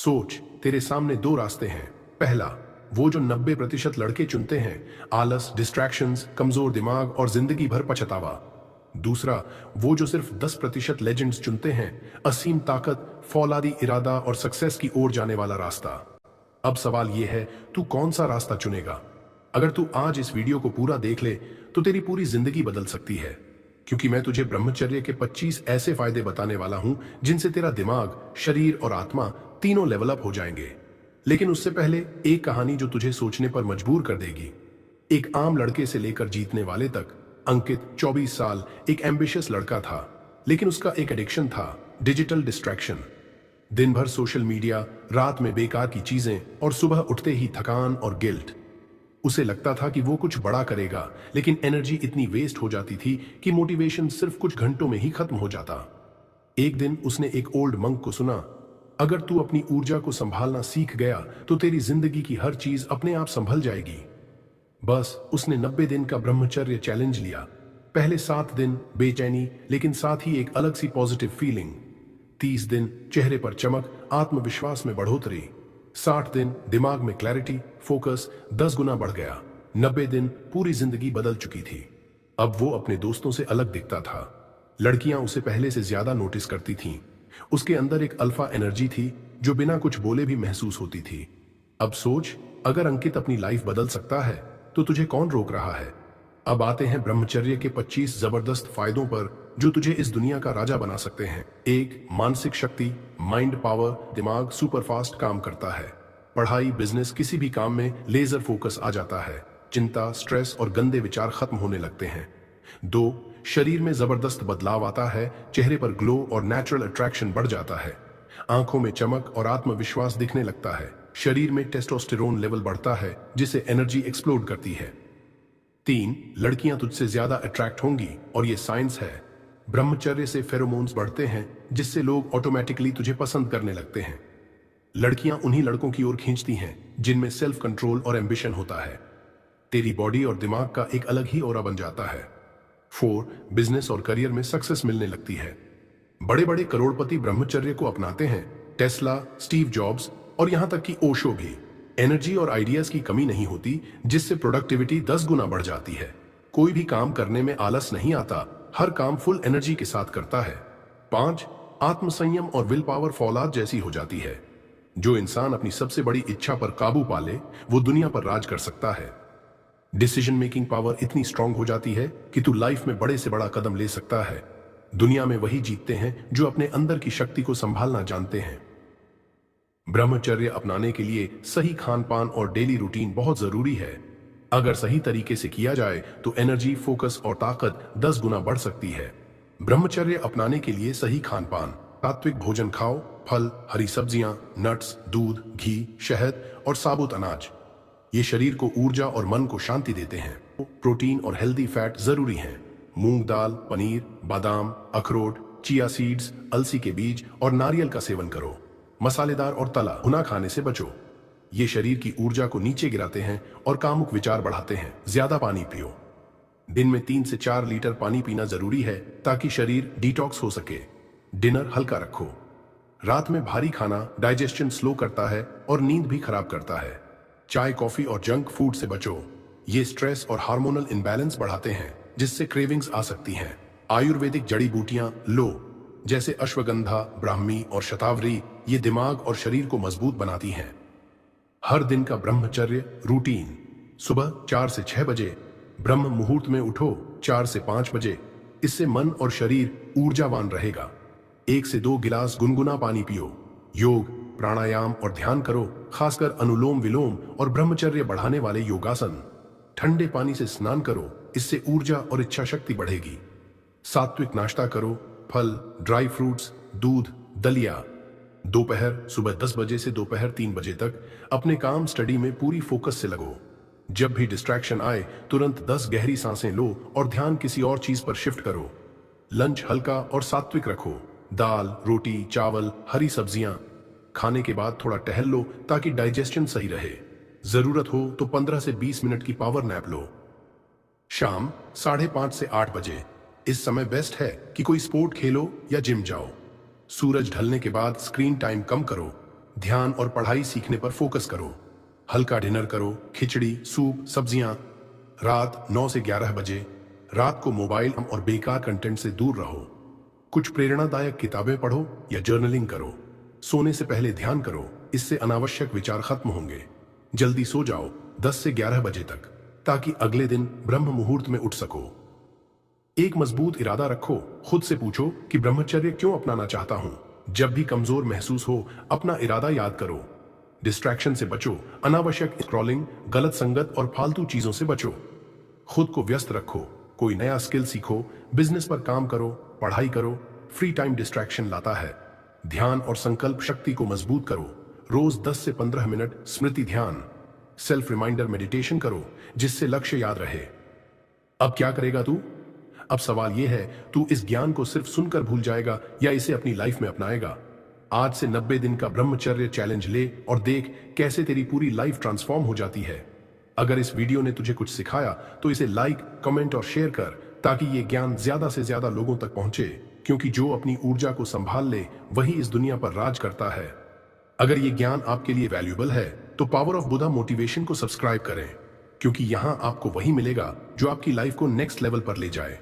सोच, तेरे सामने दो रास्ते हैं। पहला, वो जो 90% लड़के चुनते हैं, आलस, डिस्ट्रैक्शंस, कमजोर दिमाग और जिंदगी भर पछतावा। दूसरा, वो जो सिर्फ 10% लेजेंड्स चुनते हैं, असीम ताकत, फौलादी इरादा और सक्सेस की ओर जाने वाला रास्ता। अब सवाल यह है, तू कौन सा रास्ता चुनेगा? अगर तू आज इस वीडियो को पूरा देख ले तो तेरी पूरी जिंदगी बदल सकती है, क्योंकि मैं तुझे ब्रह्मचर्य के 25 ऐसे फायदे बताने वाला हूं जिनसे तेरा दिमाग, शरीर और आत्मा तीनों लेवल अप हो जाएंगे। लेकिन उससे पहले एक कहानी जो तुझे सोचने पर मजबूर कर देगी। एक आम लड़के से लेकर जीतने वाले तक। अंकित 24 साल, एक एम्बिशियस लड़का था, लेकिन उसका एक एडिक्शन था, डिजिटल डिस्ट्रैक्शन। दिन भर सोशल मीडिया, रात में बेकार की चीजें और सुबह उठते ही थकान और गिल्ट। उसे लगता था कि वो कुछ बड़ा करेगा, लेकिन एनर्जी इतनी वेस्ट हो जाती थी कि मोटिवेशन सिर्फ कुछ घंटों में ही खत्म हो जाता। एक दिन उसने एक ओल्ड मंक को सुना, अगर तू अपनी ऊर्जा को संभालना सीख गया तो तेरी जिंदगी की हर चीज अपने आप संभल जाएगी। बस उसने 90 दिन का ब्रह्मचर्य चैलेंज लिया। पहले 7 दिन बेचैनी, लेकिन साथ ही एक अलग सी पॉजिटिव फीलिंग। 30 दिन चेहरे पर चमक, आत्मविश्वास में बढ़ोतरी। 60 दिन दिमाग में क्लैरिटी, फोकस 10 गुना बढ़ गया। 90 दिन पूरी जिंदगी बदल चुकी थी। अब वो अपने दोस्तों से अलग दिखता था। लड़कियां उसे पहले से ज्यादा नोटिस करती थीं। उसके अंदर एक अल्फा एनर्जी थी जो बिना कुछ बोले भी महसूस होती थी। अब सोच, अगर अंकित अपनी लाइफ बदल सकता है तो तुझे कौन रोक रहा है? अब आते हैं ब्रह्मचर्य के 25 जबरदस्त फायदों पर जो तुझे इस दुनिया का राजा बना सकते हैं। एक, मानसिक शक्ति, माइंड पावर। दिमाग सुपर फास्ट काम करता है। पढ़ाई, बिजनेस, किसी भी काम में लेजर फोकस आ जाता है। चिंता, स्ट्रेस और गंदे विचार खत्म होने लगते हैं। 2, शरीर में जबरदस्त बदलाव आता है। चेहरे पर ग्लो और नेचुरल अट्रैक्शन बढ़ जाता है। आंखों में चमक और आत्मविश्वास दिखने लगता है। शरीर में टेस्टोस्टेरोन लेवल बढ़ता है, जिससे एनर्जी एक्सप्लोड करती है। 3, लड़कियां तुझसे ज्यादा अट्रैक्ट होंगी, और ये साइंस है। ब्रह्मचर्य से फेरोमोन्स बढ़ते हैं, जिससे लोग ऑटोमेटिकली तुझे पसंद करने लगते हैं। लड़कियां उन्हीं लड़कों की ओर खींचती हैं जिनमें सेल्फ कंट्रोल और एम्बिशन होता है। तेरी बॉडी और दिमाग का एक अलग ही ऑरा बन जाता है। 4, बिजनेस और करियर में सक्सेस मिलने लगती है। बड़े बड़े करोड़पति ब्रह्मचर्य को अपनाते हैं। टेस्ला, स्टीव जॉब्स और यहां तक कि ओशो भी। एनर्जी और आइडियाज की कमी नहीं होती, जिससे प्रोडक्टिविटी 10 गुना बढ़ जाती है। कोई भी काम करने में आलस नहीं आता, हर काम फुल एनर्जी के साथ करता है। 5, आत्मसंयम और विल पावर फौलाद जैसी हो जाती है। जो इंसान अपनी सबसे बड़ी इच्छा पर काबू पा ले, वो दुनिया पर राज कर सकता है। डिसीजन मेकिंग पावर इतनी स्ट्रांग हो जाती है कि तू लाइफ में बड़े से बड़ा कदम ले सकता है। दुनिया में वही जीतते हैं जो अपने अंदर की शक्ति को संभालना जानते हैं। ब्रह्मचर्य अपनाने के लिए सही खान पान और डेली रूटीन बहुत जरूरी है। अगर सही तरीके से किया जाए तो एनर्जी, फोकस और ताकत 10 गुना बढ़ सकती है। ब्रह्मचर्य अपनाने के लिए सही खान पान। सात्विक भोजन खाओ। फल, हरी सब्जियां, नट्स, दूध, घी, शहद और साबुत अनाज। ये शरीर को ऊर्जा और मन को शांति देते हैं। प्रोटीन और हेल्दी फैट जरूरी हैं। मूंग दाल, पनीर, बादाम, अखरोट, चिया सीड्स, अलसी के बीज और नारियल का सेवन करो। मसालेदार और तला भुना खाने से बचो। ये शरीर की ऊर्जा को नीचे गिराते हैं और कामुक विचार बढ़ाते हैं। ज्यादा पानी पियो। दिन में 3 से 4 लीटर पानी पीना जरूरी है ताकि शरीर डिटॉक्स हो सके। डिनर हल्का रखो। रात में भारी खाना डाइजेशन स्लो करता है और नींद भी खराब करता है। चाय, कॉफी और जंक फूड से बचो। ये स्ट्रेस और हार्मोनल इम्बैलेंस बढ़ाते हैं, जिससे क्रेविंग्स आ सकती हैं। आयुर्वेदिक जड़ी बूटियां लो, जैसे अश्वगंधा, ब्राह्मी और शतावरी। ये दिमाग और शरीर को मजबूत बनाती हैं। हर दिन का ब्रह्मचर्य रूटीन। सुबह 4 से 6 बजे ब्रह्म मुहूर्त में उठो। 4 से 5 बजे। इससे मन और शरीर ऊर्जावान रहेगा। 1 से 2 गिलास गुनगुना पानी पियो। योग, प्राणायाम और ध्यान करो, खासकर अनुलोम विलोम और ब्रह्मचर्य बढ़ाने वाले योगासन। ठंडे पानी से स्नान करो, इससे ऊर्जा और इच्छा शक्ति बढ़ेगी। सात्विक नाश्ता करो। फल, ड्राई फ्रूट्स, दूध, दलिया। दोपहर सुबह 10 बजे से दोपहर 3 बजे तक अपने काम, स्टडी में पूरी फोकस से लगो। जब भी डिस्ट्रैक्शन आए तुरंत 10 गहरी सांसें लो और ध्यान किसी और चीज पर शिफ्ट करो। लंच हल्का और सात्विक रखो। दाल, रोटी, चावल, हरी सब्जियां। खाने के बाद थोड़ा टहल लो ताकि डाइजेशन सही रहे। जरूरत हो तो 15 से 20 मिनट की पावर नैप लो। शाम 5:30 से 8 बजे। इस समय बेस्ट है कि कोई स्पोर्ट खेलो या जिम जाओ। सूरज ढलने के बाद स्क्रीन टाइम कम करो। ध्यान और पढ़ाई सीखने पर फोकस करो। हल्का डिनर करो, खिचड़ी, सूप, सब्जियां। रात 9 से 11 बजे रात को मोबाइल और बेकार कंटेंट से दूर रहो। कुछ प्रेरणादायक किताबें पढ़ो या जर्नलिंग करो। सोने से पहले ध्यान करो, इससे अनावश्यक विचार खत्म होंगे। जल्दी सो जाओ 10 से 11 बजे तक, ताकि अगले दिन ब्रह्म मुहूर्त में उठ सको। एक मजबूत इरादा रखो, खुद से पूछो कि ब्रह्मचर्य क्यों अपनाना चाहता हूं। जब भी कमजोर महसूस हो, अपना इरादा याद करो। डिस्ट्रैक्शन से बचो, अनावश्यक स्क्रॉलिंग, गलत संगत और फालतू चीजों से बचो। खुद को व्यस्त रखो, कोई नया स्किल सीखो, बिजनेस पर काम करो, पढ़ाई करो। फ्री टाइम डिस्ट्रैक्शन लाता है। ध्यान और संकल्प शक्ति को मजबूत करो। रोज 10 से 15 मिनट स्मृति ध्यान, सेल्फ रिमाइंडर मेडिटेशन करो, जिससे लक्ष्य याद रहे। अब क्या करेगा तू? अब सवाल यह है, तू इस ज्ञान को सिर्फ सुनकर भूल जाएगा या इसे अपनी लाइफ में अपनाएगा? आज से 90 दिन का ब्रह्मचर्य चैलेंज ले और देख कैसे तेरी पूरी लाइफ ट्रांसफॉर्म हो जाती है। अगर इस वीडियो ने तुझे कुछ सिखाया तो इसे लाइक, कमेंट और शेयर कर, ताकि ये ज्ञान ज्यादा से ज्यादा लोगों तक पहुंचे, क्योंकि जो अपनी ऊर्जा को संभाल ले वही इस दुनिया पर राज करता है। अगर ये ज्ञान आपके लिए वैल्यूएबल है तो पावर ऑफ बुद्धा मोटिवेशन को सब्सक्राइब करें, क्योंकि यहां आपको वही मिलेगा जो आपकी लाइफ को नेक्स्ट लेवल पर ले जाए।